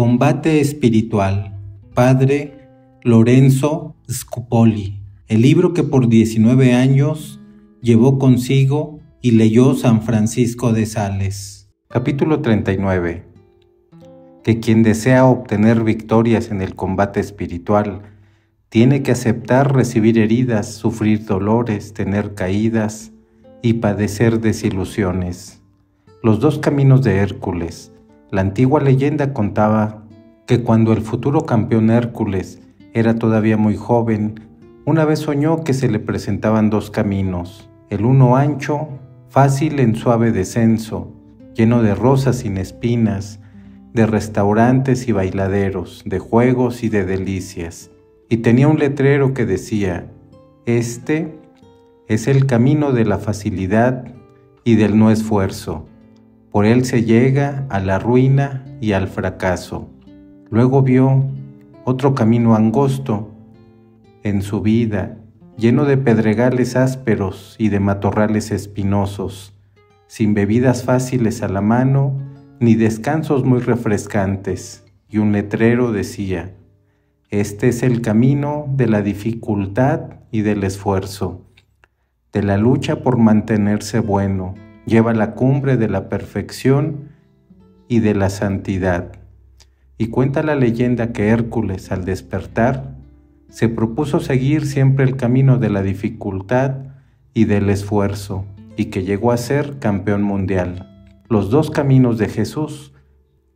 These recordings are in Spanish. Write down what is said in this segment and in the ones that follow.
Combate espiritual. Padre Lorenzo Scupoli. El libro que por 19 años llevó consigo y leyó San Francisco de Sales. Capítulo 39. Que quien desea obtener victorias en el combate espiritual tiene que aceptar recibir heridas, sufrir dolores, tener caídas y padecer desilusiones. Los dos caminos de Hércules. La antigua leyenda contaba que cuando el futuro campeón Hércules era todavía muy joven, una vez soñó que se le presentaban dos caminos, el uno ancho, fácil en suave descenso, lleno de rosas sin espinas, de restaurantes y bailaderos, de juegos y de delicias, y tenía un letrero que decía: «Este es el camino de la facilidad y del no esfuerzo. Por él se llega a la ruina y al fracaso». Luego vio otro camino angosto en su vida, lleno de pedregales ásperos y de matorrales espinosos, sin bebidas fáciles a la mano, ni descansos muy refrescantes, y un letrero decía: «Este es el camino de la dificultad y del esfuerzo, de la lucha por mantenerse bueno, lleva a la cumbre de la perfección y de la santidad». Y cuenta la leyenda que Hércules, al despertar, se propuso seguir siempre el camino de la dificultad y del esfuerzo, y que llegó a ser campeón mundial. Los dos caminos de Jesús.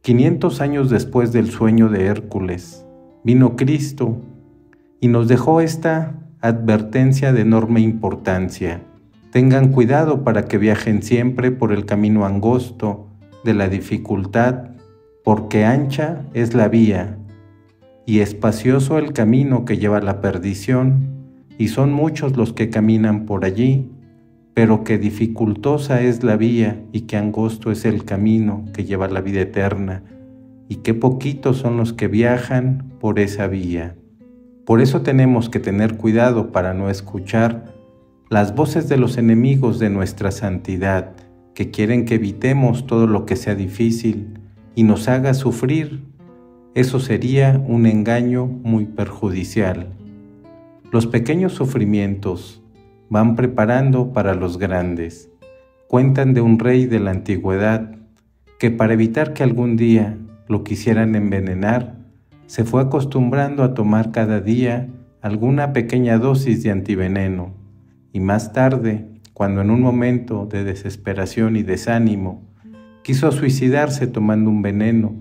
500 años después del sueño de Hércules, vino Cristo y nos dejó esta advertencia de enorme importancia. Tengan cuidado para que viajen siempre por el camino angosto de la dificultad, porque ancha es la vía y espacioso el camino que lleva a la perdición, y son muchos los que caminan por allí, pero que dificultosa es la vía y que angosto es el camino que lleva a la vida eterna, y que poquitos son los que viajan por esa vía. Por eso tenemos que tener cuidado para no escuchar las voces de los enemigos de nuestra santidad, que quieren que evitemos todo lo que sea difícil y nos haga sufrir. Eso sería un engaño muy perjudicial. Los pequeños sufrimientos van preparando para los grandes. Cuentan de un rey de la antigüedad que, para evitar que algún día lo quisieran envenenar, se fue acostumbrando a tomar cada día alguna pequeña dosis de antiveneno, y más tarde, cuando en un momento de desesperación y desánimo quiso suicidarse tomando un veneno,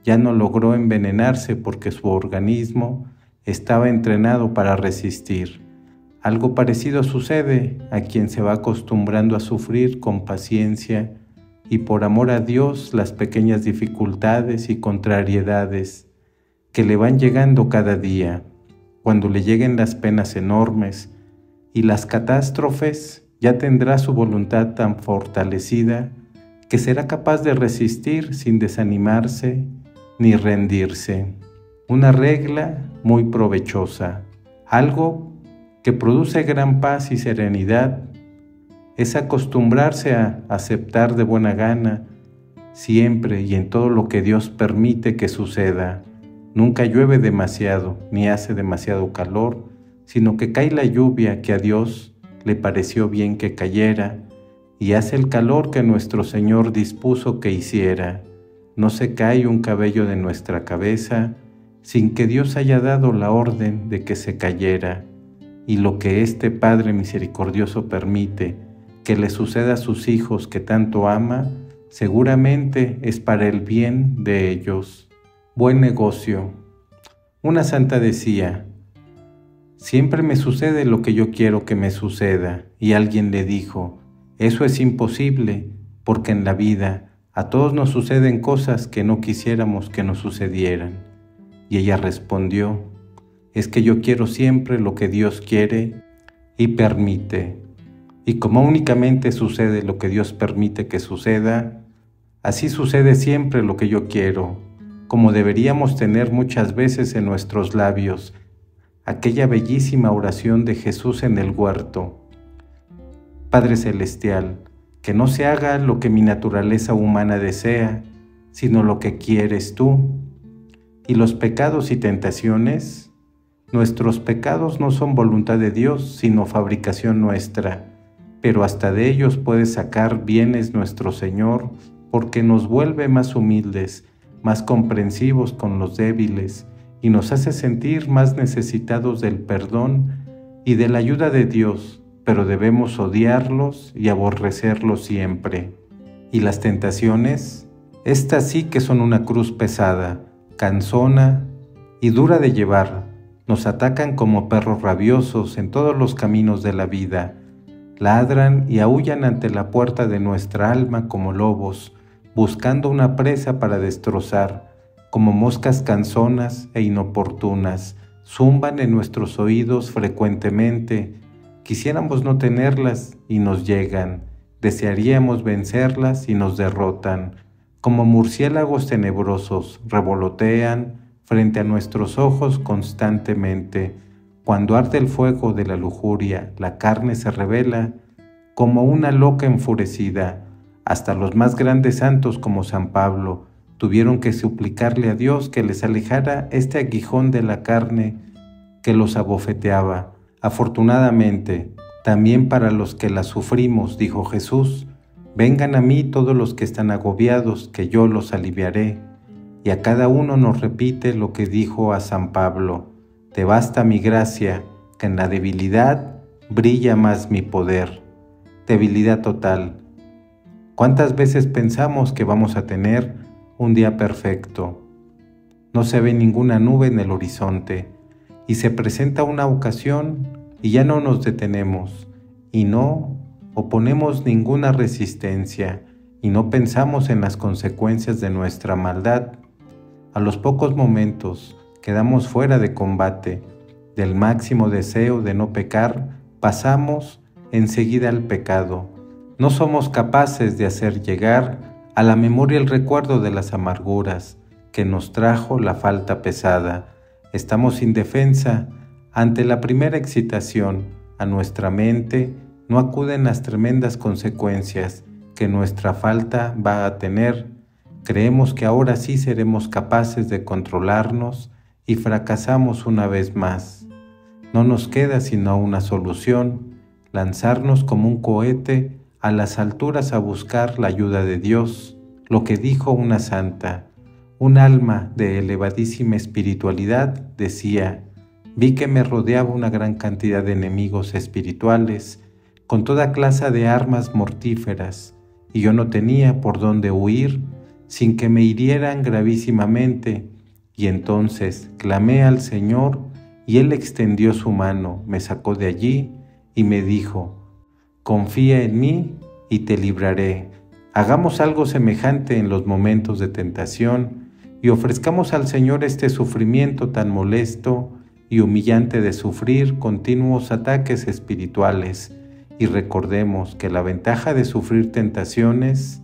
ya no logró envenenarse porque su organismo estaba entrenado para resistir. Algo parecido sucede a quien se va acostumbrando a sufrir con paciencia y por amor a Dios las pequeñas dificultades y contrariedades que le van llegando cada día. Cuando le lleguen las penas enormes y las catástrofes, ya tendrá su voluntad tan fortalecida que será capaz de resistir sin desanimarse ni rendirse. Una regla muy provechosa, algo que produce gran paz y serenidad, es acostumbrarse a aceptar de buena gana siempre y en todo lo que Dios permite que suceda. Nunca llueve demasiado, ni hace demasiado calor, sino que cae la lluvia que a Dios le pareció bien que cayera, y hace el calor que nuestro Señor dispuso que hiciera. No se cae un cabello de nuestra cabeza sin que Dios haya dado la orden de que se cayera, y lo que este Padre misericordioso permite que le suceda a sus hijos que tanto ama, seguramente es para el bien de ellos. Buen negocio. Una santa decía: «Siempre me sucede lo que yo quiero que me suceda», y alguien le dijo: «Eso es imposible, porque en la vida a todos nos suceden cosas que no quisiéramos que nos sucedieran». Y ella respondió: «Es que yo quiero siempre lo que Dios quiere y permite. Y como únicamente sucede lo que Dios permite que suceda, así sucede siempre lo que yo quiero, como deberíamos tener muchas veces en nuestros labios aquella bellísima oración de Jesús en el huerto: Padre Celestial, que no se haga lo que mi naturaleza humana desea, sino lo que quieres tú. ¿Y los pecados y tentaciones? Nuestros pecados no son voluntad de Dios, sino fabricación nuestra, pero hasta de ellos puede sacar bienes nuestro Señor, porque nos vuelve más humildes, más comprensivos con los débiles, y nos hace sentir más necesitados del perdón y de la ayuda de Dios, pero debemos odiarlos y aborrecerlos siempre. ¿Y las tentaciones? Estas sí que son una cruz pesada, cansona y dura de llevar. Nos atacan como perros rabiosos en todos los caminos de la vida. Ladran y aúllan ante la puerta de nuestra alma como lobos, buscando una presa para destrozar. Como moscas cansonas e inoportunas, zumban en nuestros oídos frecuentemente. Quisiéramos no tenerlas y nos llegan. Desearíamos vencerlas y nos derrotan. Como murciélagos tenebrosos, revolotean frente a nuestros ojos constantemente. Cuando arde el fuego de la lujuria, la carne se revela como una loca enfurecida. Hasta los más grandes santos como San Pablo tuvieron que suplicarle a Dios que les alejara este aguijón de la carne que los abofeteaba. Afortunadamente, también para los que la sufrimos, dijo Jesús, vengan a mí todos los que están agobiados, que yo los aliviaré. Y a cada uno nos repite lo que dijo a San Pablo, te basta mi gracia, que en la debilidad brilla más mi poder. Debilidad total. ¿Cuántas veces pensamos que vamos a tener un día perfecto? No se ve ninguna nube en el horizonte, y se presenta una ocasión y ya no nos detenemos, y no oponemos ninguna resistencia, y no pensamos en las consecuencias de nuestra maldad. A los pocos momentos quedamos fuera de combate, del máximo deseo de no pecar, pasamos enseguida al pecado. No somos capaces de hacer llegar a la memoria el recuerdo de las amarguras que nos trajo la falta pesada. Estamos sin defensa ante la primera excitación. A nuestra mente no acuden las tremendas consecuencias que nuestra falta va a tener. Creemos que ahora sí seremos capaces de controlarnos y fracasamos una vez más. No nos queda sino una solución, lanzarnos como un cohete a las alturas a buscar la ayuda de Dios. Lo que dijo una santa, un alma de elevadísima espiritualidad, decía, vi que me rodeaba una gran cantidad de enemigos espirituales, con toda clase de armas mortíferas, y yo no tenía por dónde huir sin que me hirieran gravísimamente. Y entonces clamé al Señor, y Él extendió su mano, me sacó de allí y me dijo, confía en mí y te libraré. Hagamos algo semejante en los momentos de tentación y ofrezcamos al Señor este sufrimiento tan molesto y humillante de sufrir continuos ataques espirituales, y recordemos que la ventaja de sufrir tentaciones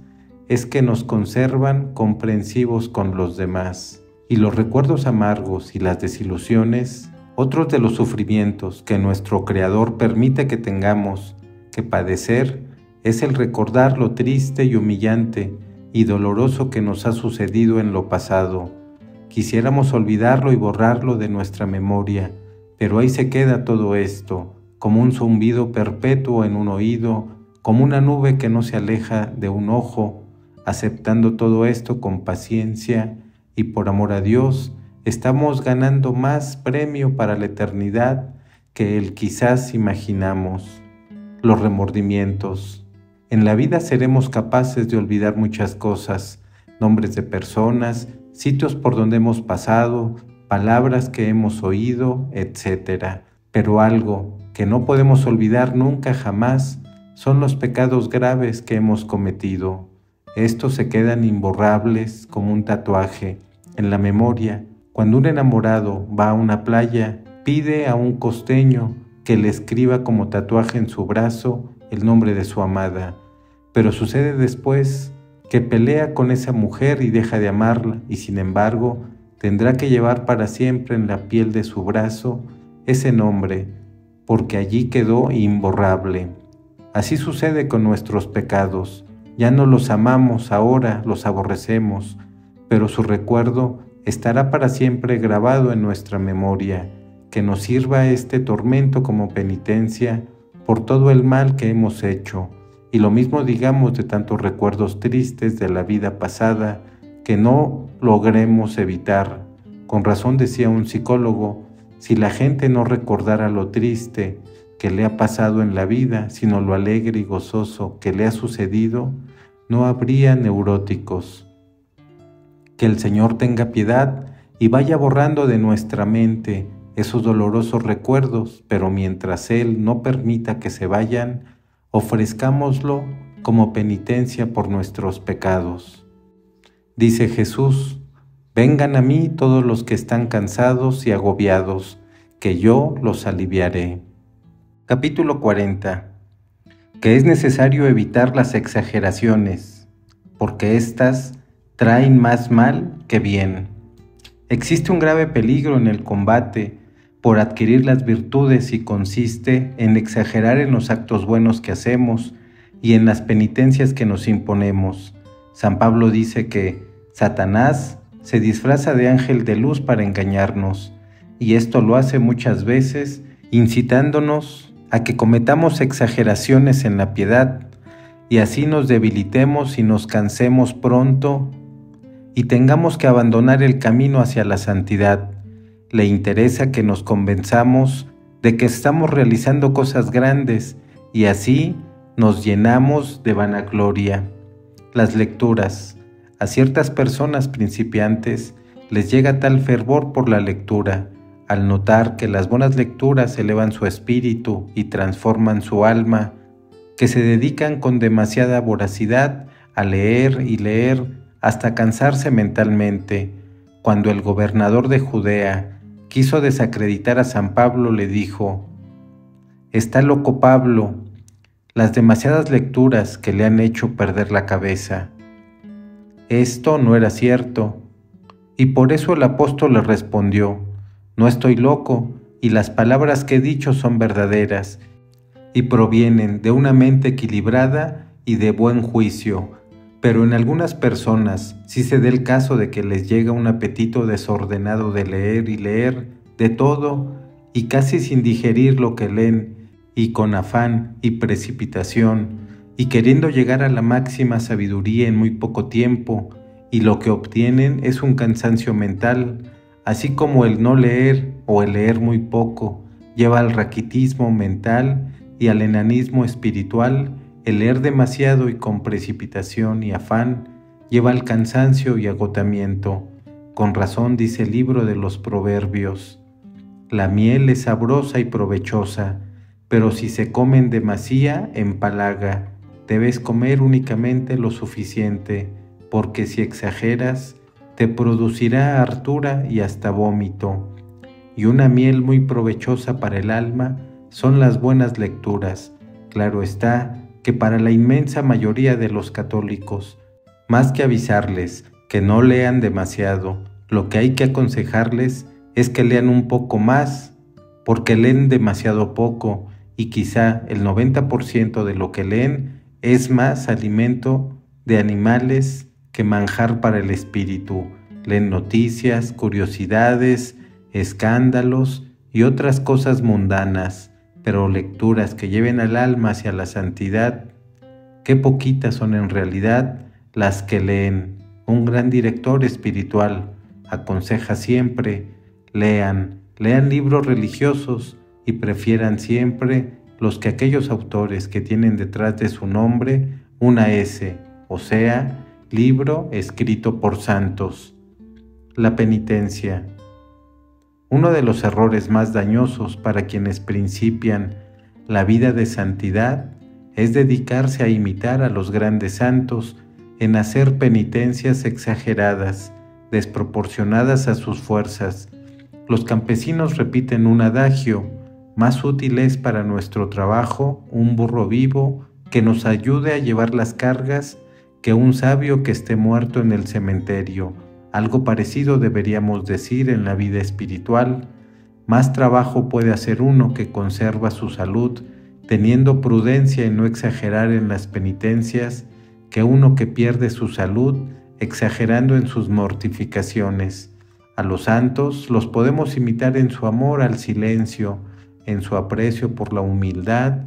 es que nos conservan comprensivos con los demás. Y los recuerdos amargos y las desilusiones, otros de los sufrimientos que nuestro Creador permite que tengamos que padecer, es el recordar lo triste y humillante y doloroso que nos ha sucedido en lo pasado. Quisiéramos olvidarlo y borrarlo de nuestra memoria, pero ahí se queda todo esto, como un zumbido perpetuo en un oído, como una nube que no se aleja de un ojo. Aceptando todo esto con paciencia y por amor a Dios, estamos ganando más premio para la eternidad que el quizás imaginamos. Los remordimientos. En la vida seremos capaces de olvidar muchas cosas, nombres de personas, sitios por donde hemos pasado, palabras que hemos oído, etc. Pero algo que no podemos olvidar nunca jamás son los pecados graves que hemos cometido. Estos se quedan imborrables como un tatuaje en la memoria. Cuando un enamorado va a una playa, pide a un costeño que le escriba como tatuaje en su brazo el nombre de su amada. Pero sucede después que pelea con esa mujer y deja de amarla, y sin embargo tendrá que llevar para siempre en la piel de su brazo ese nombre, porque allí quedó imborrable. Así sucede con nuestros pecados. Ya no los amamos ahora, los aborrecemos, pero su recuerdo estará para siempre grabado en nuestra memoria, que nos sirva este tormento como penitencia por todo el mal que hemos hecho, y lo mismo digamos de tantos recuerdos tristes de la vida pasada que no logremos evitar. Con razón decía un psicólogo, si la gente no recordara lo triste que le ha pasado en la vida, sino lo alegre y gozoso que le ha sucedido, no habría neuróticos. Que el Señor tenga piedad y vaya borrando de nuestra mente esos dolorosos recuerdos, pero mientras Él no permita que se vayan, ofrezcámoslo como penitencia por nuestros pecados. Dice Jesús, vengan a mí todos los que están cansados y agobiados, que yo los aliviaré. Capítulo 40. Que es necesario evitar las exageraciones, porque éstas traen más mal que bien. Existe un grave peligro en el combate por adquirir las virtudes y consiste en exagerar en los actos buenos que hacemos y en las penitencias que nos imponemos. San Pablo dice que Satanás se disfraza de ángel de luz para engañarnos, y esto lo hace muchas veces incitándonos a que cometamos exageraciones en la piedad, y así nos debilitemos y nos cansemos pronto y tengamos que abandonar el camino hacia la santidad. Le interesa que nos convenzamos de que estamos realizando cosas grandes y así nos llenamos de vanagloria. Las lecturas. A ciertas personas principiantes les llega tal fervor por la lectura, al notar que las buenas lecturas elevan su espíritu y transforman su alma, que se dedican con demasiada voracidad a leer y leer hasta cansarse mentalmente. Cuando el gobernador de Judea quiso desacreditar a San Pablo, le dijo: «Está loco Pablo, las demasiadas lecturas que le han hecho perder la cabeza». Esto no era cierto, y por eso el apóstol le respondió: «No estoy loco, y las palabras que he dicho son verdaderas, y provienen de una mente equilibrada y de buen juicio. Pero en algunas personas sí se da el caso de que les llega un apetito desordenado de leer y leer de todo, y casi sin digerir lo que leen, y con afán y precipitación, y queriendo llegar a la máxima sabiduría en muy poco tiempo, y lo que obtienen es un cansancio mental, así como el no leer o el leer muy poco lleva al raquitismo mental y al enanismo espiritual. El leer demasiado y con precipitación y afán lleva al cansancio y agotamiento. Con razón dice el libro de los Proverbios: «La miel es sabrosa y provechosa, pero si se come en demasía, empalaga. Debes comer únicamente lo suficiente, porque si exageras, te producirá hartura y hasta vómito». Y una miel muy provechosa para el alma son las buenas lecturas. Claro está que para la inmensa mayoría de los católicos, más que avisarles que no lean demasiado, lo que hay que aconsejarles es que lean un poco más, porque leen demasiado poco y quizá el 90% de lo que leen es más alimento de animales que manjar para el espíritu. Leen noticias, curiosidades, escándalos y otras cosas mundanas, pero lecturas que lleven al alma hacia la santidad, qué poquitas son en realidad las que leen. Un gran director espiritual aconseja siempre: lean libros religiosos y prefieran siempre los que aquellos autores que tienen detrás de su nombre una S, o sea, libro escrito por santos. La penitencia. Uno de los errores más dañosos para quienes principian la vida de santidad es dedicarse a imitar a los grandes santos en hacer penitencias exageradas, desproporcionadas a sus fuerzas. Los campesinos repiten un adagio: «Más útil es para nuestro trabajo un burro vivo que nos ayude a llevar las cargas que un sabio que esté muerto en el cementerio». Algo parecido deberíamos decir en la vida espiritual. Más trabajo puede hacer uno que conserva su salud, teniendo prudencia en no exagerar en las penitencias, que uno que pierde su salud exagerando en sus mortificaciones. A los santos los podemos imitar en su amor al silencio, en su aprecio por la humildad,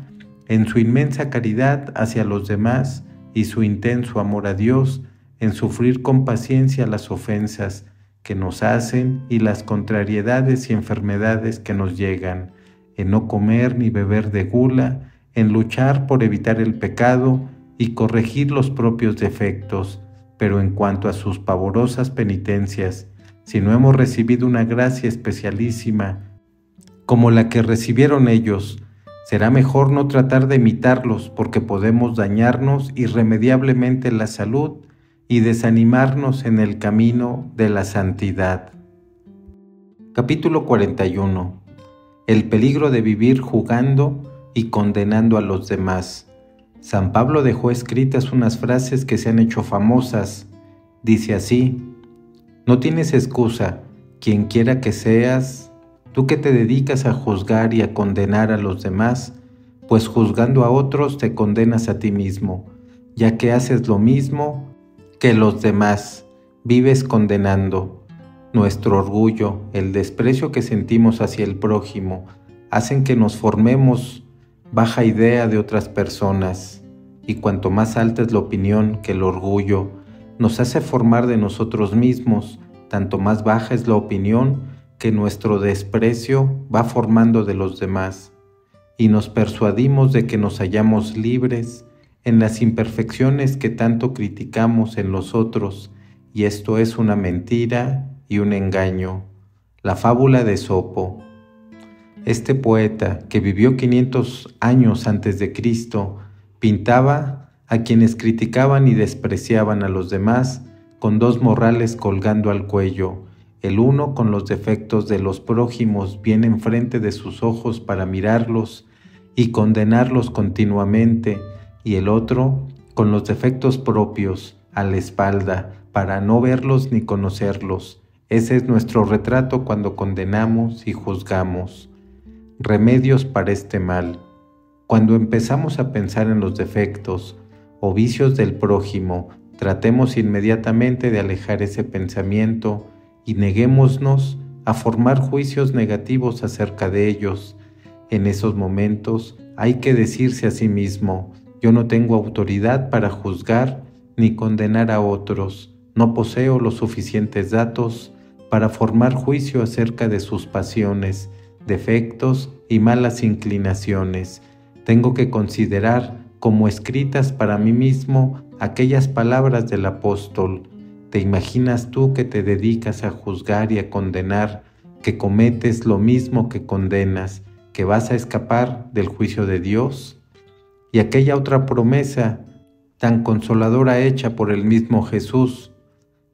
en su inmensa caridad hacia los demás y su intenso amor a Dios, en sufrir con paciencia las ofensas que nos hacen y las contrariedades y enfermedades que nos llegan, en no comer ni beber de gula, en luchar por evitar el pecado y corregir los propios defectos. Pero en cuanto a sus pavorosas penitencias, si no hemos recibido una gracia especialísima como la que recibieron ellos, será mejor no tratar de imitarlos, porque podemos dañarnos irremediablemente la salud y desanimarnos en el camino de la santidad. Capítulo 41. El peligro de vivir juzgando y condenando a los demás. San Pablo dejó escritas unas frases que se han hecho famosas. Dice así: no tienes excusa, quien quiera que seas, tú que te dedicas a juzgar y a condenar a los demás, pues juzgando a otros te condenas a ti mismo, ya que haces lo mismo que los demás, vives condenando. Nuestro orgullo, el desprecio que sentimos hacia el prójimo, hacen que nos formemos baja idea de otras personas, y cuanto más alta es la opinión que el orgullo nos hace formar de nosotros mismos, tanto más baja es la opinión que nuestro desprecio va formando de los demás, y nos persuadimos de que nos hallamos libres en las imperfecciones que tanto criticamos en los otros, y esto es una mentira y un engaño. La fábula de Esopo. Este poeta, que vivió 500 años antes de Cristo, pintaba a quienes criticaban y despreciaban a los demás con dos morrales colgando al cuello, el uno con los defectos de los prójimos bien enfrente de sus ojos para mirarlos y condenarlos continuamente, y el otro con los defectos propios a la espalda para no verlos ni conocerlos. Ese es nuestro retrato cuando condenamos y juzgamos. Remedios para este mal. Cuando empezamos a pensar en los defectos o vicios del prójimo, tratemos inmediatamente de alejar ese pensamiento y neguémonos a formar juicios negativos acerca de ellos. En esos momentos hay que decirse a sí mismo: yo no tengo autoridad para juzgar ni condenar a otros, no poseo los suficientes datos para formar juicio acerca de sus pasiones, defectos y malas inclinaciones. Tengo que considerar como escritas para mí mismo aquellas palabras del apóstol: ¿te imaginas tú que te dedicas a juzgar y a condenar, que cometes lo mismo que condenas, que vas a escapar del juicio de Dios? Y aquella otra promesa tan consoladora hecha por el mismo Jesús,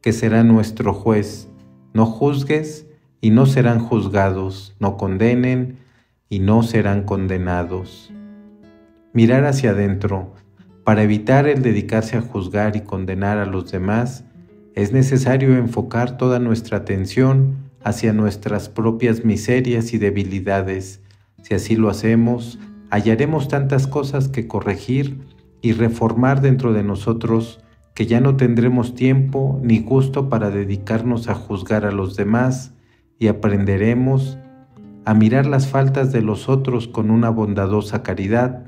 que será nuestro juez: no juzgues y no serán juzgados, no condenen y no serán condenados. Mirar hacia adentro. Para evitar el dedicarse a juzgar y condenar a los demás, es necesario enfocar toda nuestra atención hacia nuestras propias miserias y debilidades. Si así lo hacemos, hallaremos tantas cosas que corregir y reformar dentro de nosotros que ya no tendremos tiempo ni gusto para dedicarnos a juzgar a los demás, y aprenderemos a mirar las faltas de los otros con una bondadosa caridad.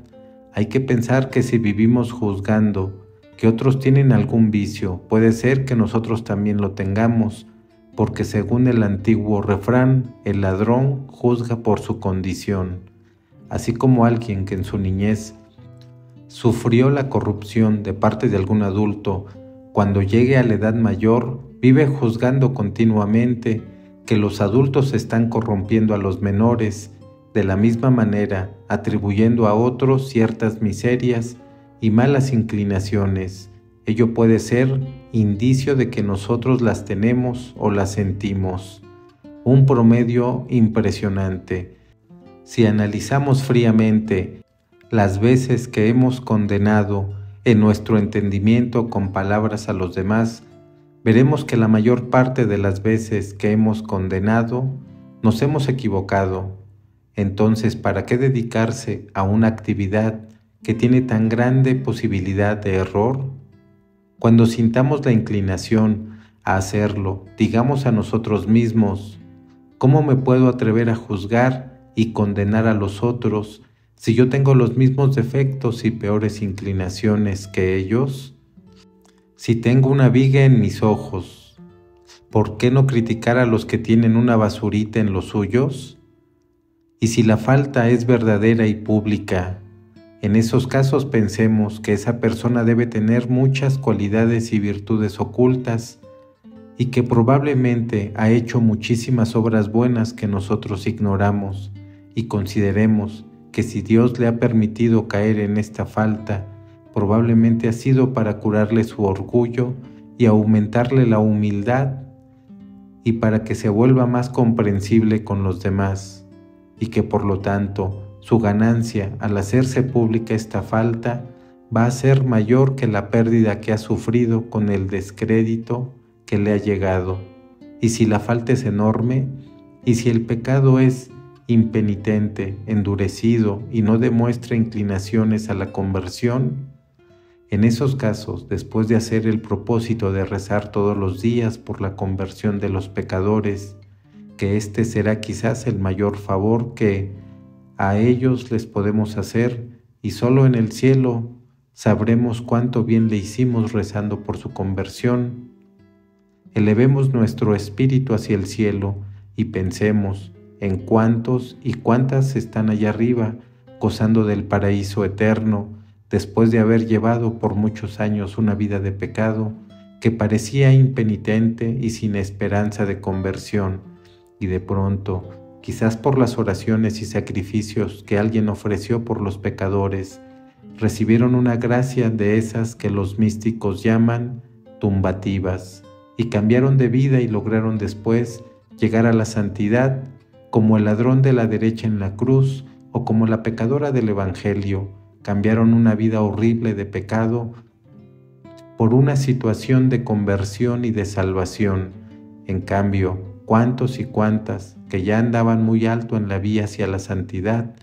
Hay que pensar que si vivimos juzgando que otros tienen algún vicio, puede ser que nosotros también lo tengamos, porque según el antiguo refrán, el ladrón juzga por su condición. Así como alguien que en su niñez sufrió la corrupción de parte de algún adulto, cuando llegue a la edad mayor, vive juzgando continuamente que los adultos están corrompiendo a los menores, de la misma manera atribuyendo a otros ciertas miserias y malas inclinaciones. Ello puede ser indicio de que nosotros las tenemos o las sentimos. Un promedio impresionante. Si analizamos fríamente las veces que hemos condenado en nuestro entendimiento con palabras a los demás, veremos que la mayor parte de las veces que hemos condenado nos hemos equivocado. Entonces, ¿para qué dedicarse a una actividad que tiene tan grande posibilidad de error? Cuando sintamos la inclinación a hacerlo. Digamos a nosotros mismos: ¿cómo me puedo atrever a juzgar y condenar a los otros si yo tengo los mismos defectos y peores inclinaciones que ellos? Si tengo una viga en mis ojos, ¿por qué no criticar a los que tienen una basurita en los suyos? Y si la falta es verdadera y pública, en esos casos pensemos que esa persona debe tener muchas cualidades y virtudes ocultas y que probablemente ha hecho muchísimas obras buenas que nosotros ignoramos, y consideremos que si Dios le ha permitido caer en esta falta, probablemente ha sido para curarle su orgullo y aumentarle la humildad, y para que se vuelva más comprensible con los demás, y que por lo tanto su ganancia al hacerse pública esta falta va a ser mayor que la pérdida que ha sufrido con el descrédito que le ha llegado. Y si la falta es enorme, y si el pecado es impenitente, endurecido y no demuestra inclinaciones a la conversión, en esos casos, después de hacer el propósito de rezar todos los días por la conversión de los pecadores, que este será quizás el mayor favor que a ellos les podemos hacer, y solo en el cielo sabremos cuánto bien le hicimos rezando por su conversión. Elevemos nuestro espíritu hacia el cielo y pensemos en cuántos y cuántas están allá arriba gozando del paraíso eterno, después de haber llevado por muchos años una vida de pecado que parecía impenitente y sin esperanza de conversión, y de pronto, quizás por las oraciones y sacrificios que alguien ofreció por los pecadores, recibieron una gracia de esas que los místicos llaman tumbativas, y cambiaron de vida y lograron después llegar a la santidad, como el ladrón de la derecha en la cruz o como la pecadora del Evangelio. Cambiaron una vida horrible de pecado por una situación de conversión y de salvación. En cambio, cuántos y cuántas que ya andaban muy alto en la vía hacia la santidad,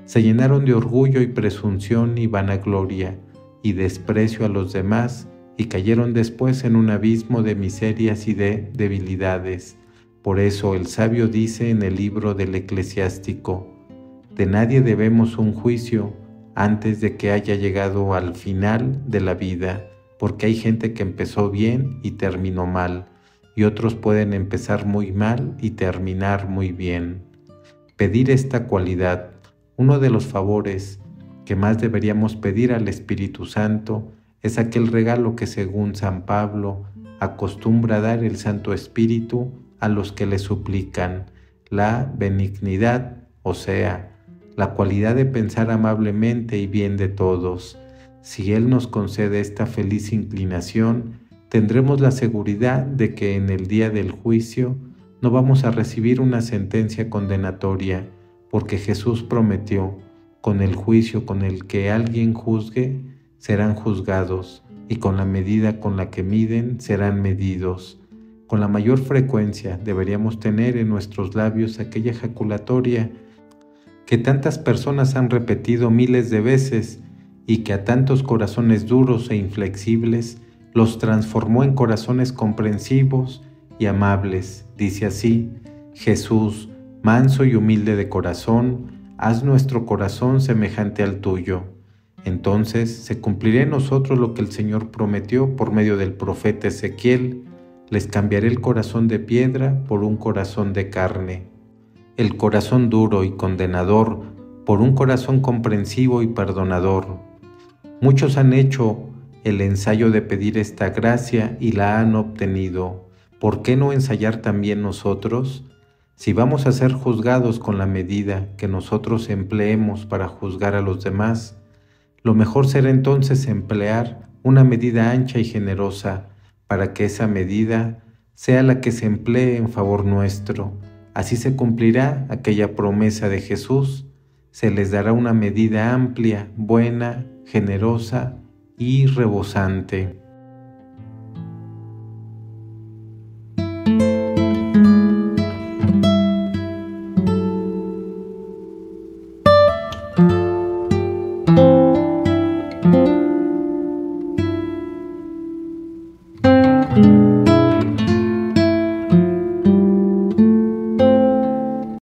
se llenaron de orgullo y presunción y vanagloria y desprecio a los demás, y cayeron después en un abismo de miserias y de debilidades. Por eso el sabio dice en el libro del Eclesiástico: de nadie debemos un juicio antes de que haya llegado al final de la vida, porque hay gente que empezó bien y terminó mal, y otros pueden empezar muy mal y terminar muy bien. Pedir esta cualidad, uno de los favores que más deberíamos pedir al Espíritu Santo, es aquel regalo que, según San Pablo, acostumbra dar el Santo Espíritu a los que le suplican: la benignidad, o sea, la cualidad de pensar amablemente y bien de todos. Si Él nos concede esta feliz inclinación, tendremos la seguridad de que en el día del juicio no vamos a recibir una sentencia condenatoria, porque Jesús prometió: con el juicio con el que alguien juzgue, serán juzgados, y con la medida con la que miden, serán medidos. Con la mayor frecuencia deberíamos tener en nuestros labios aquella ejaculatoria que tantas personas han repetido miles de veces y que a tantos corazones duros e inflexibles los transformó en corazones comprensivos y amables. Dice así: Jesús, manso y humilde de corazón, haz nuestro corazón semejante al tuyo. Entonces se cumplirá en nosotros lo que el Señor prometió por medio del profeta Ezequiel: les cambiaré el corazón de piedra por un corazón de carne, el corazón duro y condenador por un corazón comprensivo y perdonador. Muchos han hecho el ensayo de pedir esta gracia y la han obtenido. ¿Por qué no ensayar también nosotros? Si vamos a ser juzgados con la medida que nosotros empleemos para juzgar a los demás, lo mejor será entonces emplear una medida ancha y generosa, para que esa medida sea la que se emplee en favor nuestro. Así se cumplirá aquella promesa de Jesús: se les dará una medida amplia, buena, generosa y rebosante.